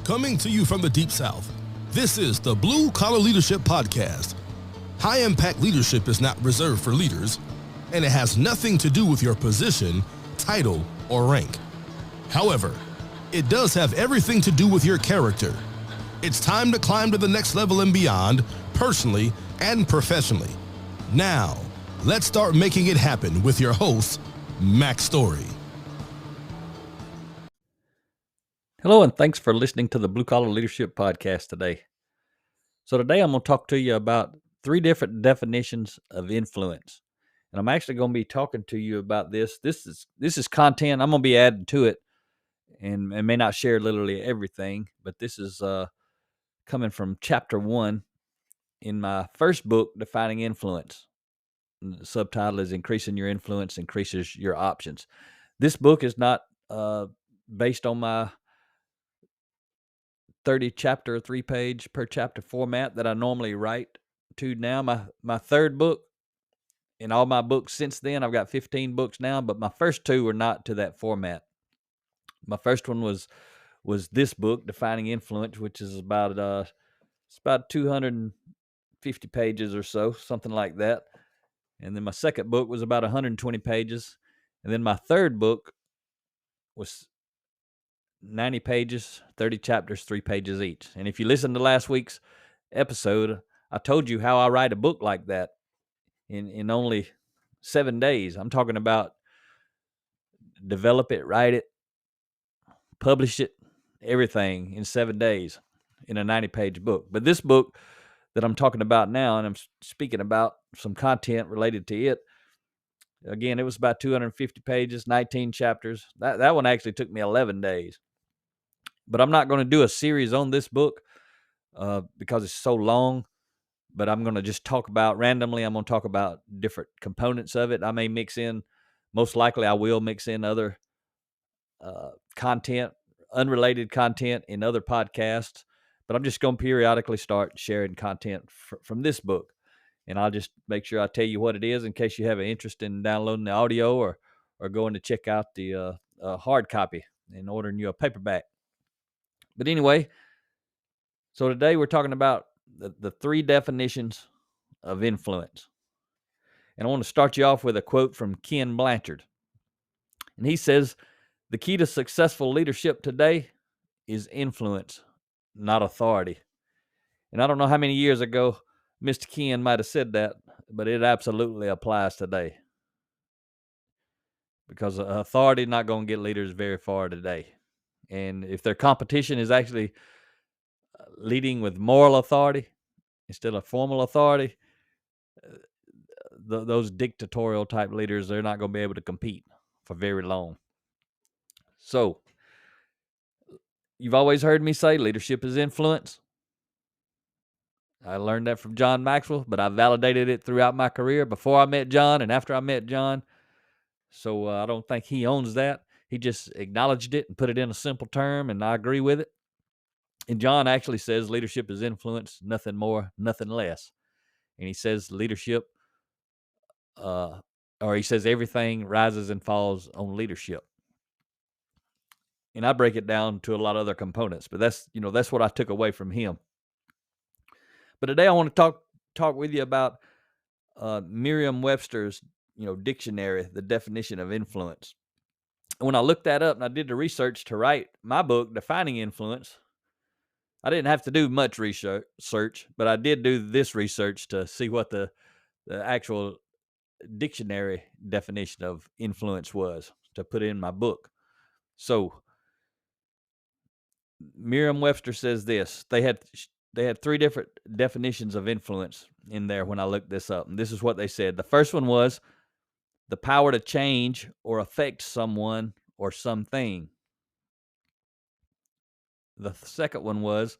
Coming to you from the Deep South, this is the Blue Collar Leadership Podcast. High impact leadership is not reserved for leaders, and it has nothing to do with your position, title, or rank. However, it does have everything to do with your character. It's time to climb to the next level and beyond, personally and professionally. Now, let's start making it happen with your host, Mac Story. Hello, and thanks for listening to the Blue Collar Leadership Podcast today. So today I'm going to talk to you about 3 different definitions of influence. And I'm actually going to be talking to you about this. This is content. I'm going to be adding to it and may not share literally everything, but this is coming from chapter 1 in my first book, Defining Influence. And the subtitle is Increasing Your Influence Increases Your Options. This book is not based on my 30 chapter, 3-page per chapter format that I normally write to now. My third book, in all my books since then, I've got 15 books now, but my first 2 were not to that format. My first one was this book, Defining Influence, which is about 250 pages or so, something like that. And then my second book was about 120 pages. And then my third book was 90 pages, 30 chapters, 3 pages each. And if you listen to last week's episode, I told you how I write a book like that in only 7 days. I'm talking about develop it, write it, publish it, everything in 7 days in a 90-page book. But this book that I'm talking about now, and I'm speaking about some content related to it, again, it was about 250 pages, 19 chapters. That one actually took me 11 days. But I'm not going to do a series on this book because it's so long. But I'm going to just talk about randomly. I'm going to talk about different components of it. I may mix in, most likely I will mix in other content, unrelated content in other podcasts. But I'm just going to periodically start sharing content from this book. And I'll just make sure I tell you what it is in case you have an interest in downloading the audio or going to check out the hard copy and ordering you a paperback. But anyway, so today we're talking about the 3 definitions of influence. And I want to start you off with a quote from Ken Blanchard. And he says, "The key to successful leadership today is influence, not authority." And I don't know how many years ago Mr. Ken might have said that, but it absolutely applies today. Because authority is not going to get leaders very far today. And if their competition is actually leading with moral authority instead of formal authority, those dictatorial type leaders, they're not going to be able to compete for very long. So, you've always heard me say leadership is influence. I learned that from John Maxwell, but I validated it throughout my career before I met John and after I met John. So I don't think he owns that. He just acknowledged it and put it in a simple term, and I agree with it. And John actually says leadership is influence, nothing more, nothing less. And he says leadership, or he says everything rises and falls on leadership. And I break it down to a lot of other components, but that's what I took away from him. But today I want to talk with you about Merriam-Webster's dictionary, the definition of influence. And when I looked that up and I did the research to write my book, Defining Influence, I didn't have to do much research, but I did do this research to see what the actual dictionary definition of influence was to put in my book. So Merriam-Webster says this. They had 3 different definitions of influence in there when I looked this up. And this is what they said. The first one was the power to change or affect someone or something. The second one was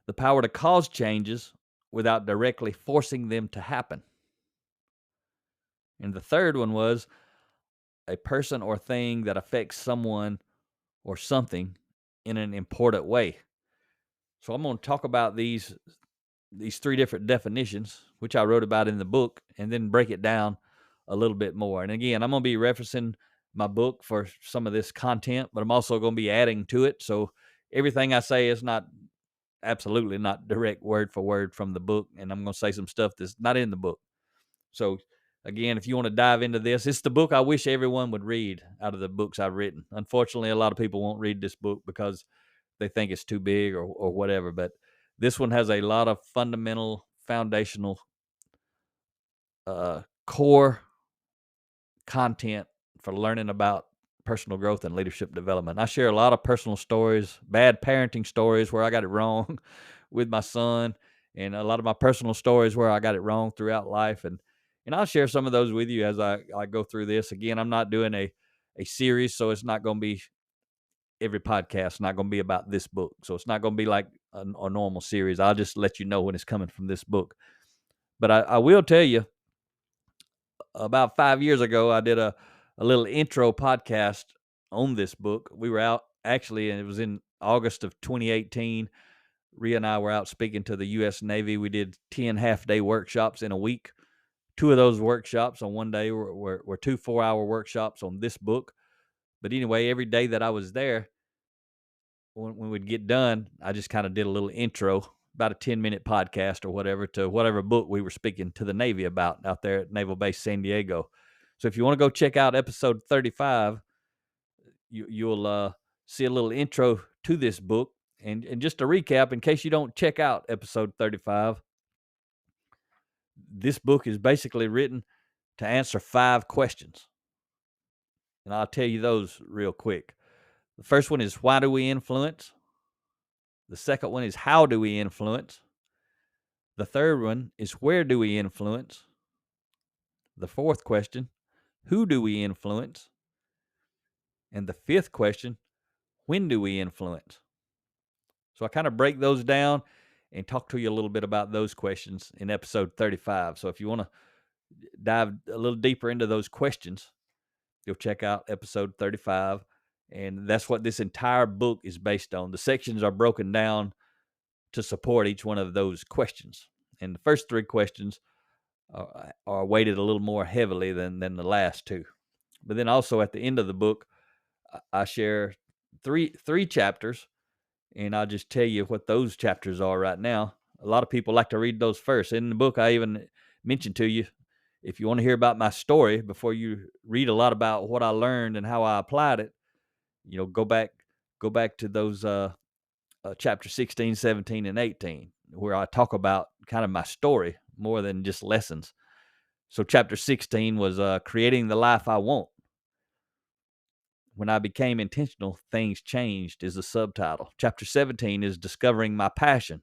the power to cause changes without directly forcing them to happen. And the third one was a person or thing that affects someone or something in an important way. So I'm going to talk about these 3 different definitions, which I wrote about in the book, and then break it down a little bit more. And again, I'm going to be referencing my book for some of this content, but I'm also going to be adding to it. So everything I say is absolutely not direct word for word from the book, and I'm going to say some stuff that's not in the book. So again, if you want to dive into this, it's the book I wish everyone would read out of the books I've written. Unfortunately, a lot of people won't read this book because they think it's too big or whatever, but this one has a lot of fundamental, foundational, core content for learning about personal growth and leadership development. I share a lot of personal stories, bad parenting stories where I got it wrong with my son, and a lot of my personal stories where I got it wrong throughout life. And I'll share some of those with you as I go through this. Again, I'm not doing a series, so it's not going to be every podcast, not going to be about this book. So it's not going to be like a normal series. I'll just let you know when it's coming from this book. But I will tell you, about 5 years ago, I did a little intro podcast on this book. We were out, actually, and it was in August of 2018. Rhea and I were out speaking to the U.S. Navy. We did 10 half-day workshops in a week. 2 of those workshops on one day were 2 4-hour workshops on this book. But anyway, every day that I was there, when we'd get done, I just kind of did a little intro, about a 10-minute podcast or whatever, to whatever book we were speaking to the Navy about out there at Naval Base San Diego. So if you want to go check out episode 35, you'll see a little intro to this book. And just to recap, in case you don't check out episode 35, this book is basically written to answer 5 questions. And I'll tell you those real quick. The first one is, why do we influence? The second one is, how do we influence? The third one is, where do we influence? The fourth question, who do we influence? And the fifth question, when do we influence? So I kind of break those down and talk to you a little bit about those questions in episode 35. So if you want to dive a little deeper into those questions, you'll check out episode 35. And that's what this entire book is based on. The sections are broken down to support each one of those questions. And the first 3 questions are weighted a little more heavily than the last 2. But then also at the end of the book, I share three chapters, and I'll just tell you what those chapters are right now. A lot of people like to read those first. In the book, I even mentioned to you, if you want to hear about my story before you read a lot about what I learned and how I applied it, go back to those chapter 16, 17, and 18, where I talk about kind of my story more than just lessons. So chapter 16 was creating the life I want. When I became intentional, things changed is the subtitle. Chapter 17 is discovering my passion.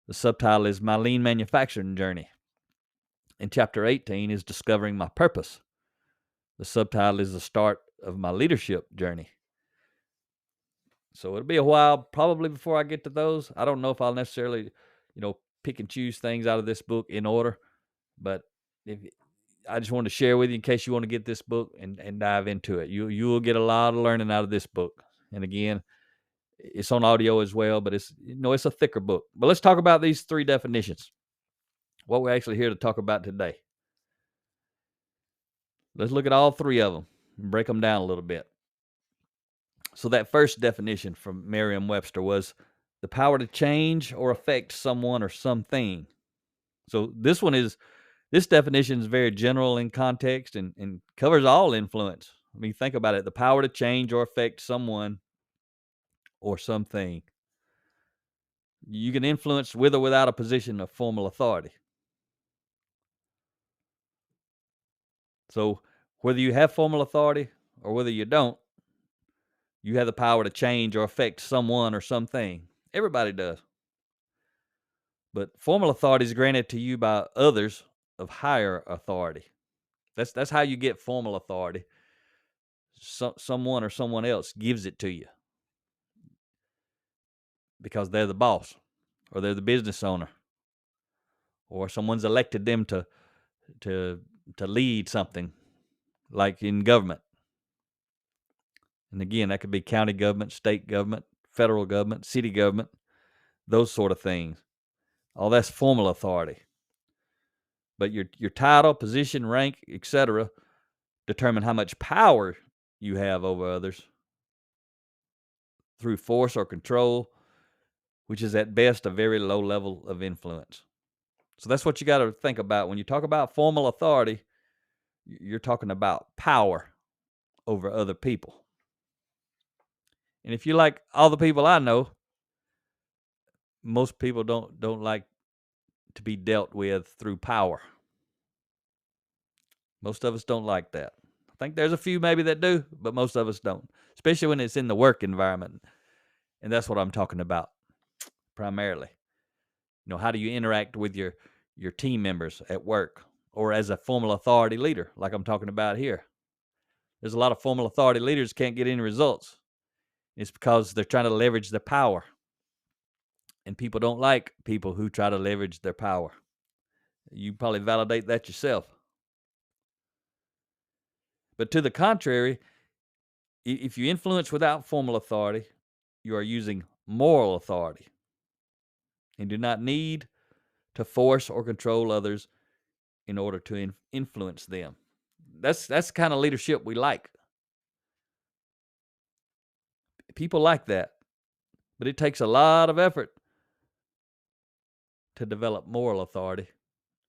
The subtitle is my lean manufacturing journey. And chapter 18 is discovering my purpose. The subtitle is the start of my leadership journey. So it'll be a while probably before I get to those. I don't know if I'll necessarily, pick and choose things out of this book in order, but I just wanted to share with you in case you want to get this book and dive into it. You will get a lot of learning out of this book. And again, it's on audio as well, but it's a thicker book. But let's talk about these 3 definitions. What we're actually here to talk about today. Let's look at all 3 of them and break them down a little bit. So that first definition from Merriam-Webster was the power to change or affect someone or something. So this definition is very general in context and covers all influence. I mean, think about it. The power to change or affect someone or something. You can influence with or without a position of formal authority. So whether you have formal authority or whether you don't, you have the power to change or affect someone or something. Everybody does. But formal authority is granted to you by others of higher authority. That's how you get formal authority. Someone or someone else gives it to you because they're the boss, or they're the business owner, or someone's elected them to lead something, like in government. And again, that could be county government, state government, federal government, city government, those sort of things. All that's formal authority. But your title, position, rank, etc., determine how much power you have over others through force or control, which is at best a very low level of influence. So that's what you got to think about. When you talk about formal authority, you're talking about power over other people. And if you like all the people I know, most people don't like to be dealt with through power. Most of us don't like that. I think there's a few maybe that do, but most of us don't, especially when it's in the work environment. And that's what I'm talking about primarily. How do you interact with your team members at work or as a formal authority leader, like I'm talking about here? There's a lot of formal authority leaders can't get any results. It's because they're trying to leverage their power. And people don't like people who try to leverage their power. You probably validate that yourself. But to the contrary, if you influence without formal authority, you are using moral authority and do not need to force or control others in order to influence them. That's the kind of leadership we like. People like that, but it takes a lot of effort to develop moral authority.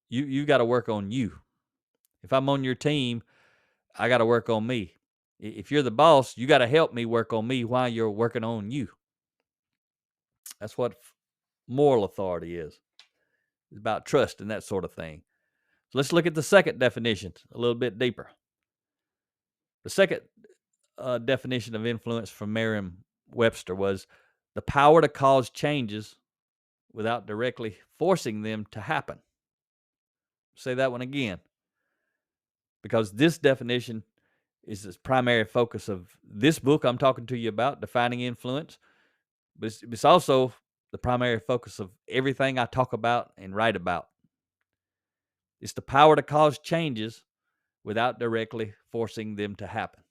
You got to work on you. If I'm on your team, I got to work on me. If you're the boss, you got to help me work on me while you're working on you. That's what moral authority is. It's about trust and that sort of thing. So let's look at the second definition a little bit deeper. The second definition of influence from Merriam-Webster was the power to cause changes without directly forcing them to happen. Say that one again, because this definition is the primary focus of this book I'm talking to you about, Defining Influence, but it's also the primary focus of everything I talk about and write about. It's the power to cause changes without directly forcing them to happen.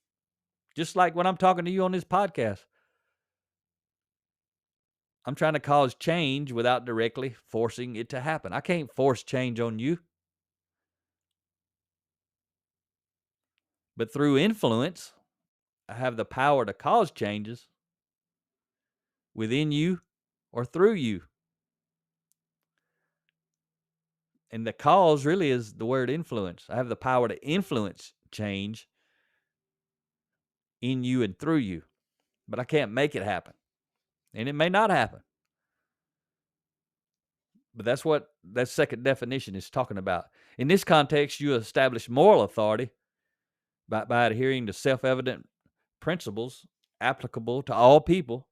Just like when I'm talking to you on this podcast, I'm trying to cause change without directly forcing it to happen. I can't force change on you. But through influence, I have the power to cause changes within you or through you. And the cause really is the word influence. I have the power to influence change in you and through you. But I can't make it happen. And it may not happen. But that's what that second definition is talking about. In this context, you establish moral authority by adhering to self-evident principles applicable to all people,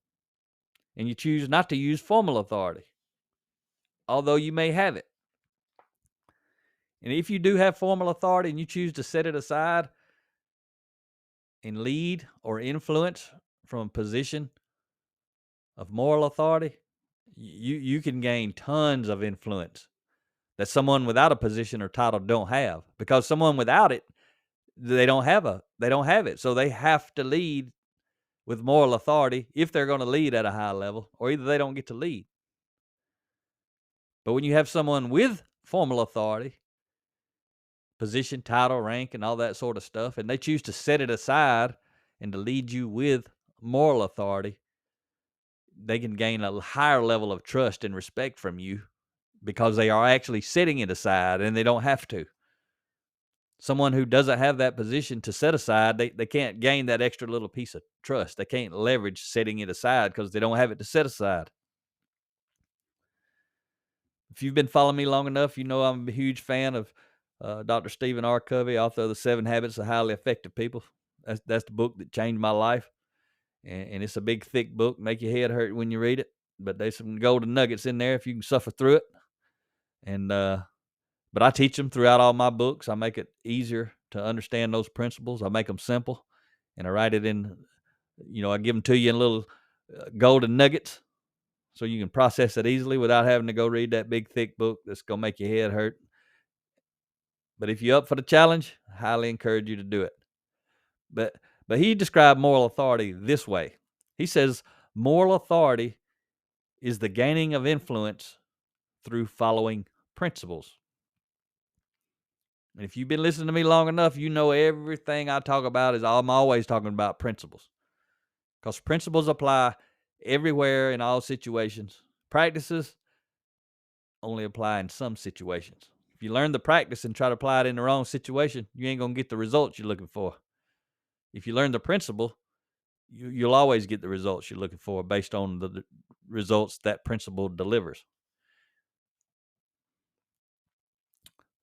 and you choose not to use formal authority, although you may have it. And if you do have formal authority and you choose to set it aside and lead or influence from a position of moral authority, you can gain tons of influence that someone without a position or title don't have, because someone without it, they don't have it. So they have to lead with moral authority if they're going to lead at a high level, or either they don't get to lead. But when you have someone with formal authority, position, title, rank, and all that sort of stuff, and they choose to set it aside and to lead you with moral authority, they can gain a higher level of trust and respect from you because they are actually setting it aside and they don't have to. Someone who doesn't have that position to set aside, they can't gain that extra little piece of trust. They can't leverage setting it aside because they don't have it to set aside. If you've been following me long enough, you know I'm a huge fan of Dr. Stephen R. Covey, author of The 7 Habits of Highly Effective People. That's the book that changed my life. And it's a big, thick book, make your head hurt when you read it. But there's some golden nuggets in there if you can suffer through it. And but I teach them throughout all my books. I make it easier to understand those principles. I make them simple, and I write it in, I give them to you in little golden nuggets so you can process it easily without having to go read that big, thick book that's going to make your head hurt. But if you're up for the challenge, I highly encourage you to do it. But he described moral authority this way. He says, moral authority is the gaining of influence through following principles. And if you've been listening to me long enough, you know everything I talk about I'm always talking about principles. Because principles apply everywhere in all situations. Practices only apply in some situations. If you learn the practice and try to apply it in the wrong situation, you ain't going to get the results you're looking for. If you learn the principle, you'll always get the results you're looking for based on the results that principle delivers.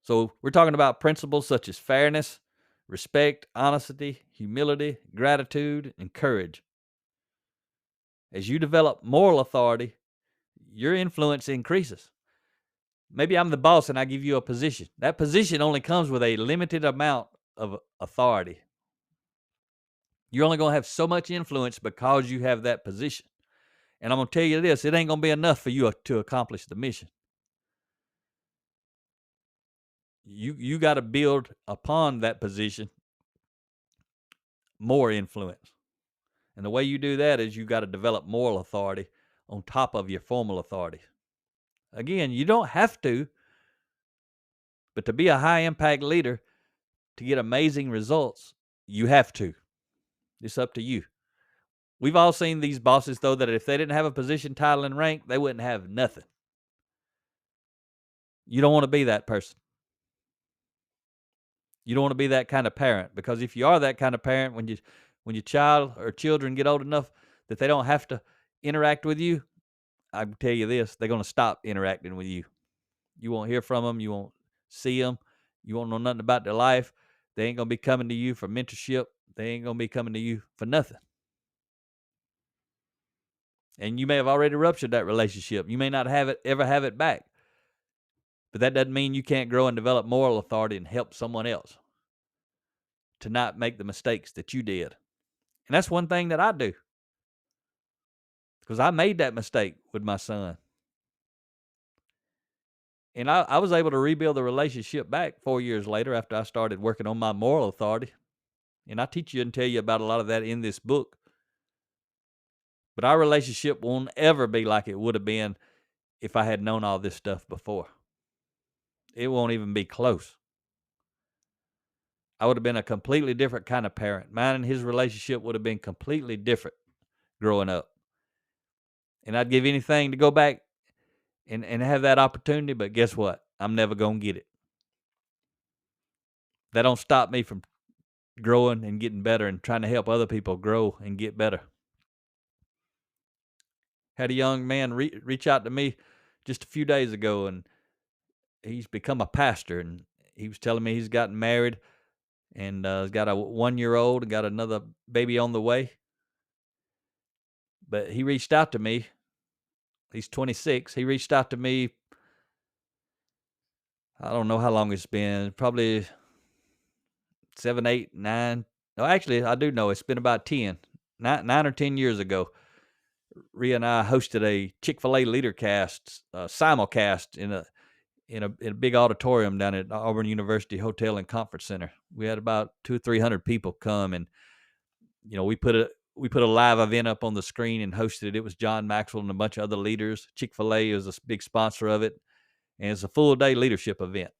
So we're talking about principles such as fairness, respect, honesty, humility, gratitude, and courage. As you develop moral authority, your influence increases. Maybe I'm the boss and I give you a position. That position only comes with a limited amount of authority. You're only going to have so much influence because you have that position. And I'm going to tell you this, it ain't going to be enough for you to accomplish the mission. You got to build upon that position more influence. And the way you do that is you got to develop moral authority on top of your formal authority. Again, you don't have to, but to be a high impact leader, to get amazing results, you have to. It's up to you. We've all seen these bosses, though, that if they didn't have a position, title, and rank, they wouldn't have nothing. You don't want to be that person. You don't want to be that kind of parent, because if you are that kind of parent, when your child or children get old enough that they don't have to interact with you, I can tell you this, they're going to stop interacting with you. You won't hear from them. You won't see them. You won't know nothing about their life. They ain't going to be coming to you for mentorship. They ain't going to be coming to you for nothing. And you may have already ruptured that relationship. You may not ever have it back. But that doesn't mean you can't grow and develop moral authority and help someone else to not make the mistakes that you did. And that's one thing that I do, because I made that mistake with my son. And I was able to rebuild the relationship back 4 years later after I started working on my moral authority. And I teach you and tell you about a lot of that in this book. But our relationship won't ever be like it would have been if I had known all this stuff before. It won't even be close. I would have been a completely different kind of parent. Mine and his relationship would have been completely different growing up. And I'd give anything to go back and have that opportunity, but guess what? I'm never going to get it. That don't stop me from growing and getting better and trying to help other people grow and get better. Had a young man reach out to me just a few days ago, and he's become a pastor, and he was telling me he's gotten married and he's got a 1-year-old and got another baby on the way. But he reached out to me. He's 26. He reached out to me, I don't know how long it's been, probably 7, 8, 9. No, actually, I do know. It's been about 10, 9 or 10 years ago. Rhea and I hosted a Chick-fil-A LeaderCast simulcast in a big auditorium down at Auburn University Hotel and Conference Center. We had about 200 or 300 people come, and we put a live event up on the screen and hosted it. It was John Maxwell and a bunch of other leaders. Chick-fil-A is a big sponsor of it, and it's a full day leadership event.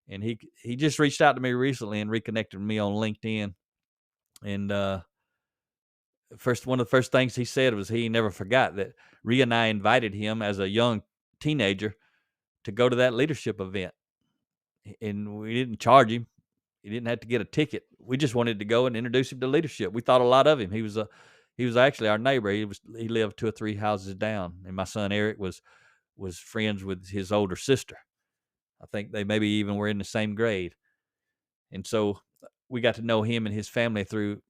And he just reached out to me recently and reconnected with me on LinkedIn. And one of the first things he said was he never forgot that Rhea and I invited him as a young teenager to go to that leadership event. And we didn't charge him. He didn't have to get a ticket. We just wanted to go and introduce him to leadership. We thought a lot of him. He was actually our neighbor. He lived 2 or 3 houses down. And my son Eric was friends with his older sister. I think they maybe even were in the same grade. And so we got to know him and his family through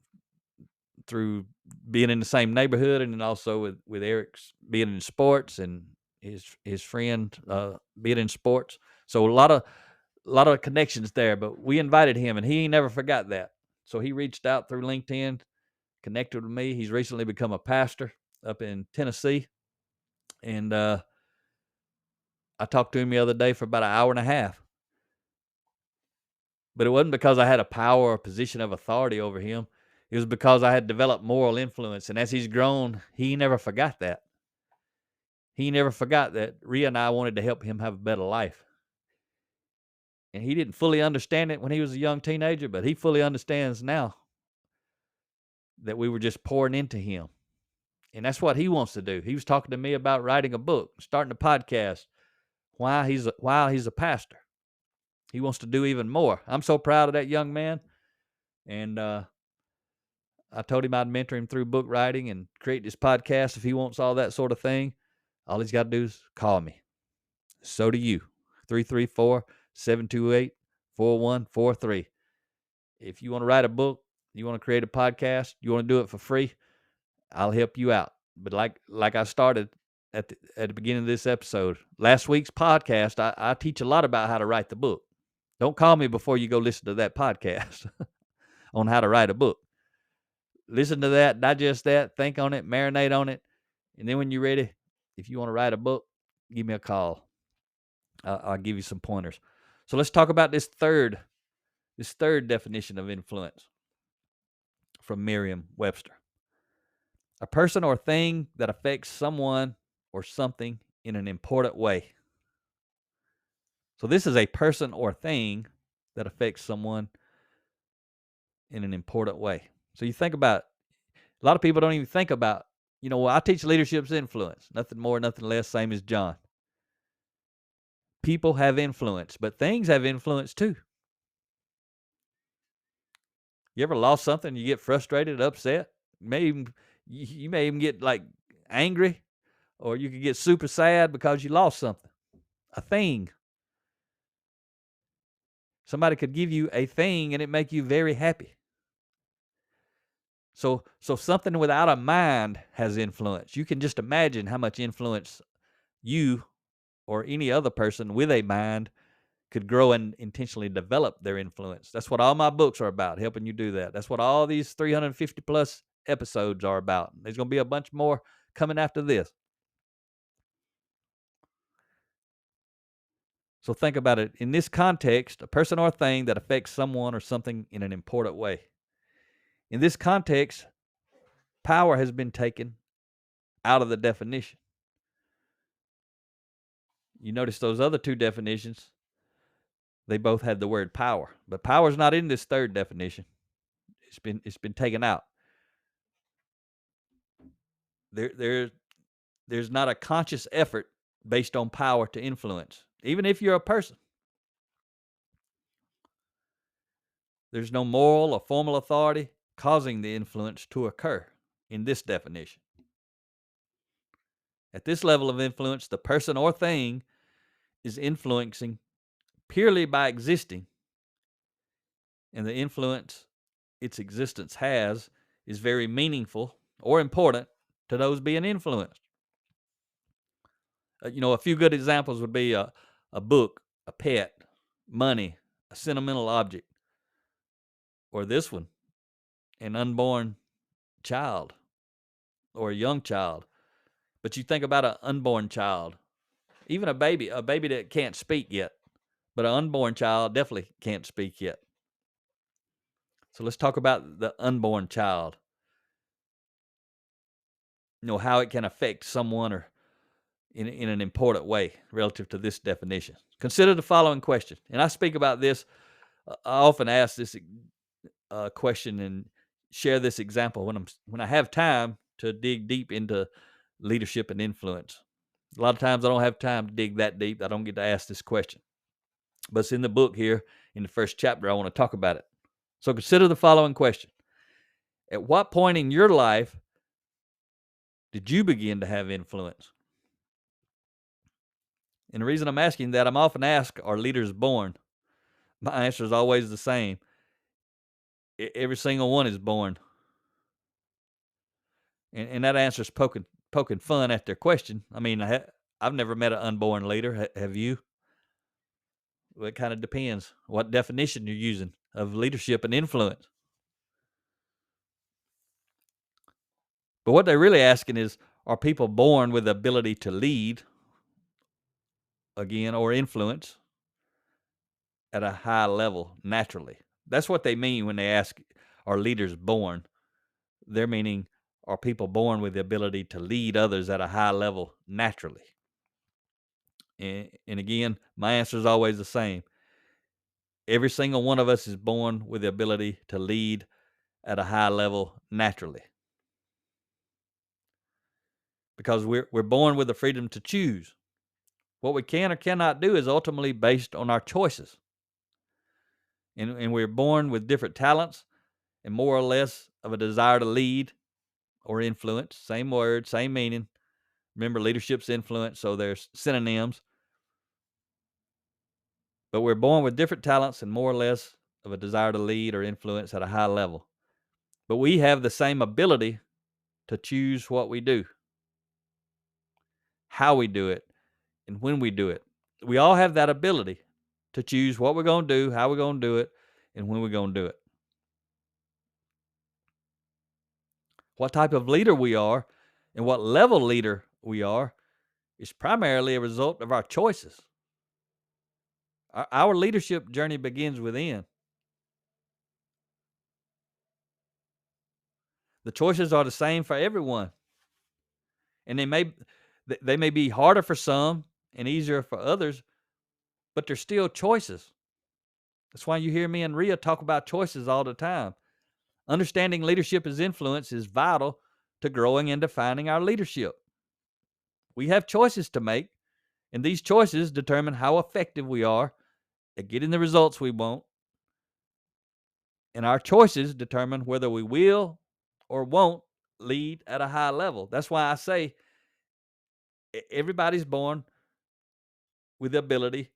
being in the same neighborhood, and then also with Eric's being in sports and his friend being in sports. So a lot of connections there, but we invited him and he never forgot that. So he reached out through LinkedIn, connected with me. He's recently become a pastor up in Tennessee. And I talked to him the other day for about an hour and a half. But it wasn't because I had a power or position of authority over him. It was because I had developed moral influence. And as he's grown, he never forgot that. He never forgot that Rhea and I wanted to help him have a better life. And he didn't fully understand it when he was a young teenager, but he fully understands now that we were just pouring into him. And that's what he wants to do. He was talking to me about writing a book, starting a podcast, while he's a pastor. He wants to do even more. I'm so proud of that young man. And I told him I'd mentor him through book writing and create this podcast if he wants all that sort of thing. All he's got to do is call me. So do you. 334-728-4143. If you want to write a book, you want to create a podcast, you want to do it for free, I'll help you out. But like I started at the beginning of this episode, last week's podcast, I teach a lot about how to write the book. Don't call me before you go listen to that podcast on how to write a book. Listen to that, digest that, think on it, marinate on it. And then when you're ready, if you want to write a book, give me a call. I'll give you some pointers. So let's talk about this third definition of influence from Merriam-Webster. A person or thing that affects someone or something in an important way. So this is a person or thing that affects someone in an important way. So you think about, a lot of people don't even think about, I teach leadership's influence. Nothing more, nothing less, same as John. People have influence, but things have influence too. You ever lost something, you get frustrated, upset? You may even get like angry, or you could get super sad because you lost something. A thing. Somebody could give you a thing and it make you very happy. So something without a mind has influence. You can just imagine how much influence you or any other person with a mind could grow and intentionally develop their influence. That's what all my books are about, helping you do that. That's what all these 350 plus episodes are about. There's going to be a bunch more coming after this. So think about it. In this context, a person or thing that affects someone or something in an important way. In this context, power has been taken out of the definition. You notice those other two definitions, they both had the word power. But power is not in this third definition. It's been taken out. There's not a conscious effort based on power to influence, even if you're a person. There's no moral or formal authority causing the influence to occur in this definition. At this level of influence, the person or thing is influencing purely by existing, and the influence its existence has is very meaningful or important to those being influenced. A few good examples would be a book, a pet, money, a sentimental object, or this one, an unborn child or a young child. But you think about an unborn child, even a baby that can't speak yet, but an unborn child definitely can't speak yet. So let's talk about the unborn child. How it can affect someone or in an important way relative to this definition. Consider the following question. And I speak about this, I often ask this question and share this example when I have time to dig deep into leadership and influence. A lot of times I don't have time to dig that deep. I don't get to ask this question. But it's in the book here, in the first chapter, I want to talk about it. So consider the following question. At what point in your life did you begin to have influence? And the reason I'm asking that, I'm often asked, are leaders born? My answer is always the same. Every single one is born. And that answer is poking fun at their question. I mean, I've never met an unborn leader. Have you? Well, it kind of depends what definition you're using of leadership and influence. But what they're really asking is, are people born with the ability to lead, again, or influence at a high level naturally? That's what they mean when they ask, are leaders born? They're meaning, are people born with the ability to lead others at a high level naturally? And again, my answer is always the same. Every single one of us is born with the ability to lead at a high level naturally. because we're born with the freedom to choose. What we can or cannot do is ultimately based on our choices. And we're born with different talents and more or less of a desire to lead or influence. Same word, same meaning. Remember, leadership's influence, so there's synonyms. But we're born with different talents and more or less of a desire to lead or influence at a high level. But we have the same ability to choose what we do, how we do it, and when we do it. We all have that ability to choose what we're going to do, how we're going to do it, and when we're going to do it. What type of leader we are and what level leader we are is primarily a result of our choices. Our leadership journey begins within. The choices are the same for everyone. And they may be harder for some and easier for others, but they're still choices. That's why you hear me and Rhea talk about choices all the time. Understanding leadership as influence is vital to growing and defining our leadership. We have choices to make, and these choices determine how effective we are at getting the results we want. And our choices determine whether we will or won't lead at a high level. That's why I say everybody's born with the ability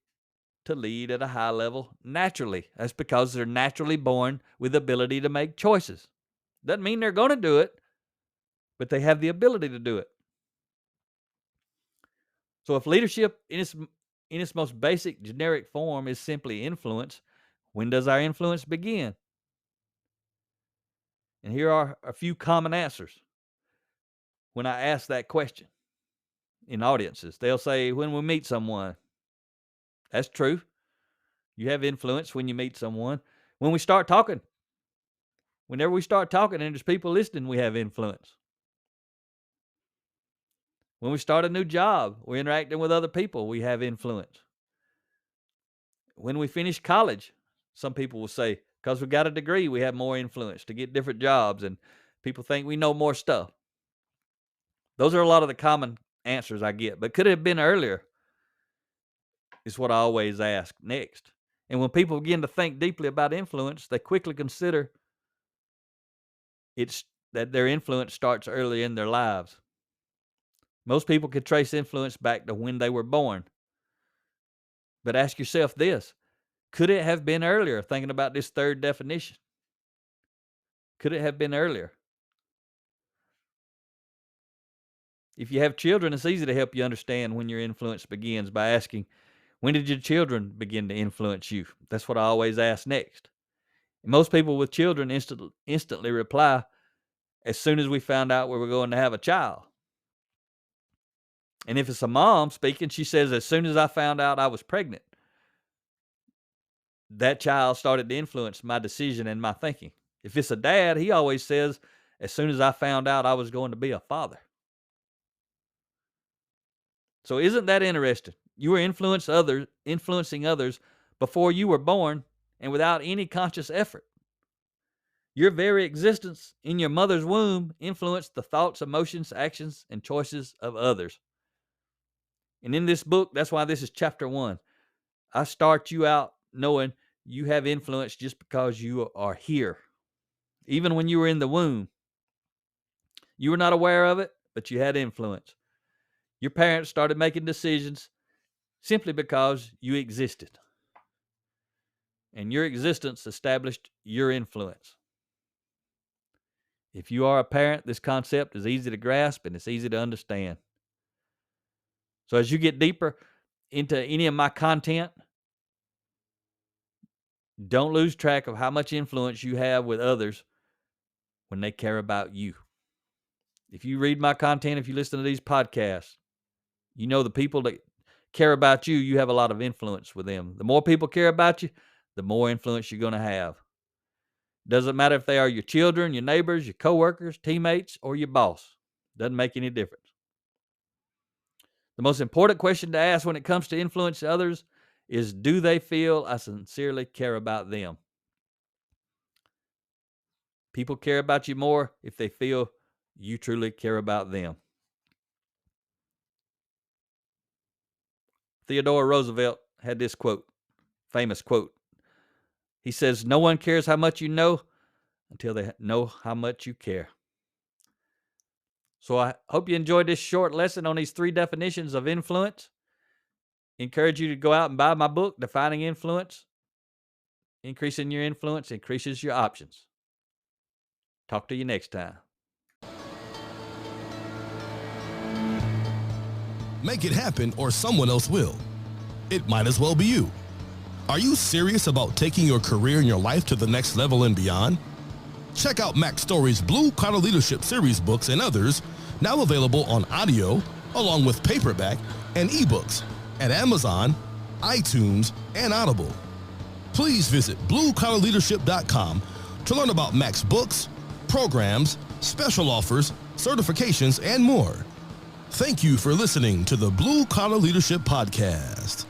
to lead at a high level naturally. That's because they're naturally born with the ability to make choices. Doesn't mean they're going to do it, but they have the ability to do it. So if leadership in its most basic generic form is simply influence, when does our influence begin? And here are a few common answers when I ask that question in audiences. They'll say, when we meet someone. That's true. You have influence when you meet someone. When we start talking, whenever we start talking and there's people listening, we have influence. When we start a new job, we're interacting with other people, we have influence. When we finish college, some people will say, because we got a degree, we have more influence to get different jobs, and people think we know more stuff. Those are a lot of the common answers I get. But could it have been earlier? Is what I always ask next. And when people begin to think deeply about influence, they quickly consider it's that their influence starts early in their lives. Most people could trace influence back to when they were born. But ask yourself this: could it have been earlier? Thinking about this third definition. Could it have been earlier? If you have children, it's easy to help you understand when your influence begins by asking, when did your children begin to influence you? That's what I always ask next. And most people with children instantly reply, as soon as we found out we were going to have a child. And if it's a mom speaking, she says, as soon as I found out I was pregnant, that child started to influence my decision and my thinking. If it's a dad, he always says, as soon as I found out I was going to be a father. So isn't that interesting? You were influencing others before you were born and without any conscious effort. Your very existence in your mother's womb influenced the thoughts, emotions, actions, and choices of others. And in this book, that's why this is chapter 1. I start you out knowing you have influence just because you are here. Even when you were in the womb, you were not aware of it, but you had influence. Your parents started making decisions simply because you existed. And your existence established your influence. If you are a parent, this concept is easy to grasp and it's easy to understand. So as you get deeper into any of my content, don't lose track of how much influence you have with others when they care about you. If you read my content, if you listen to these podcasts, you know the people that care about you, you have a lot of influence with them. The more people care about you, the more influence you're going to have. Doesn't matter if they are your children, your neighbors, your coworkers, teammates, or your boss. Doesn't make any difference. The most important question to ask when it comes to influence others is, do they feel I sincerely care about them? People care about you more if they feel you truly care about them. Theodore Roosevelt had this quote, famous quote. He says, "No one cares how much you know until they know how much you care." So I hope you enjoyed this short lesson on these 3 definitions of influence. Encourage you to go out and buy my book, Defining Influence. Increasing your influence increases your options. Talk to you next time. Make it happen or someone else will. It might as well be you. Are you serious about taking your career and your life to the next level and beyond? Check out Mac Story's Blue Collar Leadership series books and others, now available on audio, along with paperback and ebooks at Amazon, iTunes, and Audible. Please visit bluecollarleadership.com to learn about Mac's books, programs, special offers, certifications, and more. Thank you for listening to the Blue Collar Leadership Podcast.